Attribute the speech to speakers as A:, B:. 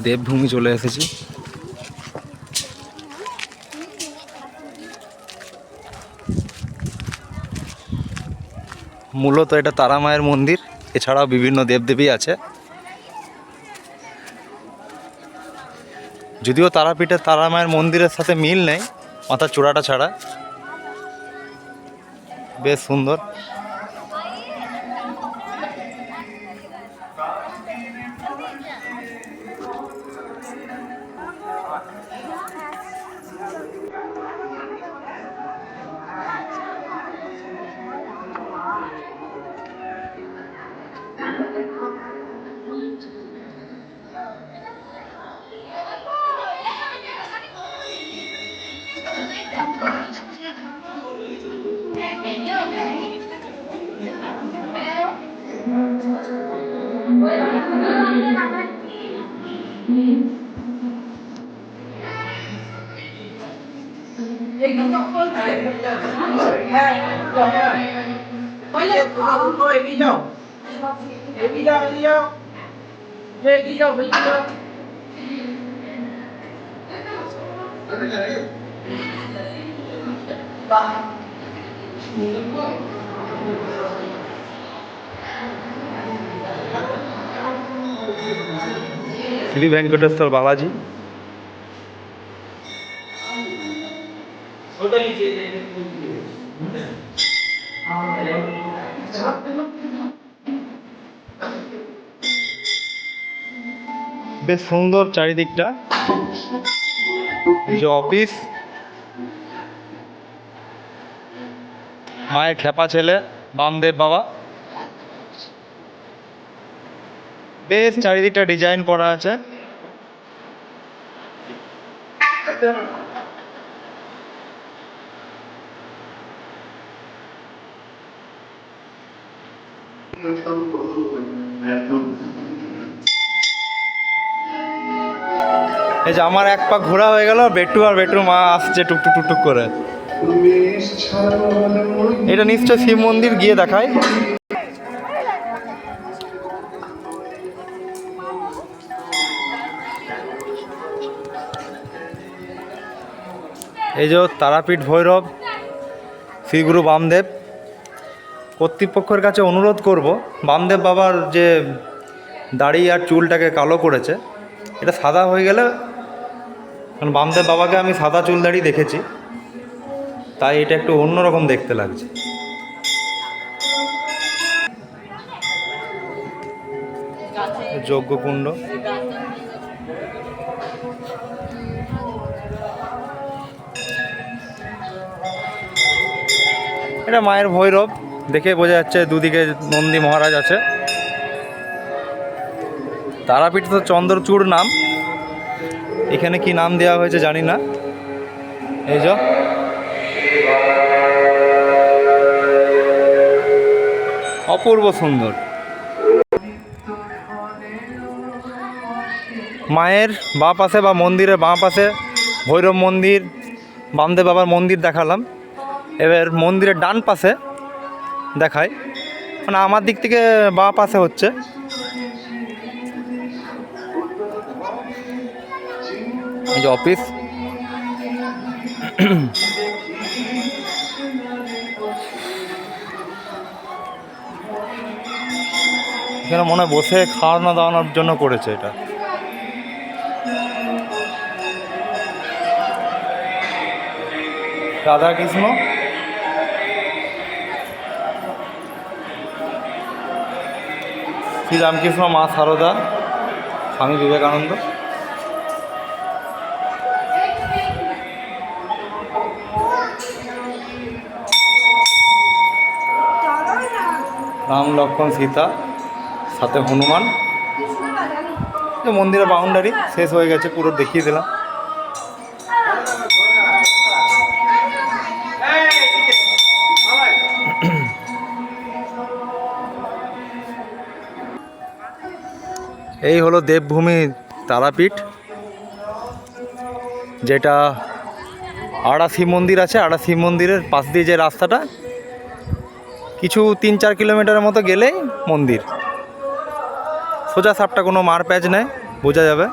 A: দেবভূমি চলে এসেছি। মূলত এটা তারা মায়ের মন্দির, এছাড়াও বিভিন্ন দেবদেবী আছে। যদিও তারাপীঠে তারা মায়ের মন্দিরের সাথে মিল নেই, মাথার চূড়াটা ছাড়া। বেশ সুন্দর। শ্রী ভেঙ্কটেশ্বর বালাজি। বেশ সুন্দর চারিদিকটা। এই যে অফিস, মায়ের খেপা ছেলে বামদেব বাবা। বেশ চারিদিকটা ডিজাইন করা আছে। এই যে আমার এক পা ঘোরা হয়ে গেল, বেটু আর বেটুর মা আসছে টুকটুক টুকটুক করে। এটা নিশ্চয় শিব মন্দির, গিয়ে দেখায়। এই যে তারাপীঠ ভৈরব শ্রী গুরু বামদেব। কর্তৃপক্ষের কাছে অনুরোধ করব, বামদেব বাবার যে দাড়ি আর চুলটাকে কালো করেছে, এটা সাদা হয়ে গেলে, কারণ বামদেব বাবাকে আমি সাদা চুল দাড়ি দেখেছি, তাই এটা একটু অন্যরকম দেখতে লাগছে। যজ্ঞকুণ্ড, এটা মায়ের ভৈরব, দেখে বোঝা যাচ্ছে দুদিকে নন্দী মহারাজ আছে। তারাপীঠ তো চন্দ্রচূড় নাম, এখানে কি নাম দেওয়া হয়েছে জানি না। এই যে অপূর্ব সুন্দর। মায়ের বাঁ পাশে বা মন্দিরের বাঁ পাশে ভৈরব মন্দির, বামদেব বাবার মন্দির দেখালাম। এবার মন্দিরের ডান পাশে দেখায়, মানে আমার দিক থেকে বাঁ পাশে হচ্ছে এই যে অফিস। এখানে মনে হয় বসে খাওয়ানো দাওয়ানোর জন্য করেছে এটা। রাধা কৃষ্ণ, শ্রী রামকৃষ্ণ, মা সারদা, স্বামী বিবেকানন্দ। রাম লক্ষ্মণ সীতা, সাথে হনুমান। মন্দিরের বাউন্ডারি শেষ হয়ে গেছে, পুরো দেখিয়ে দিলাম। এই হলো দেবভূমি তারাপীঠ, যেটা আড়া শিব মন্দির আছে। আড়া শিব মন্দিরের পাশ দিয়ে যে রাস্তাটা, কিছু 3-4 কিলোমিটারের মতো গেলেই মন্দির। সোজা সাপটা, কোনো মার প্যাচ নেই, বোঝা যাবে।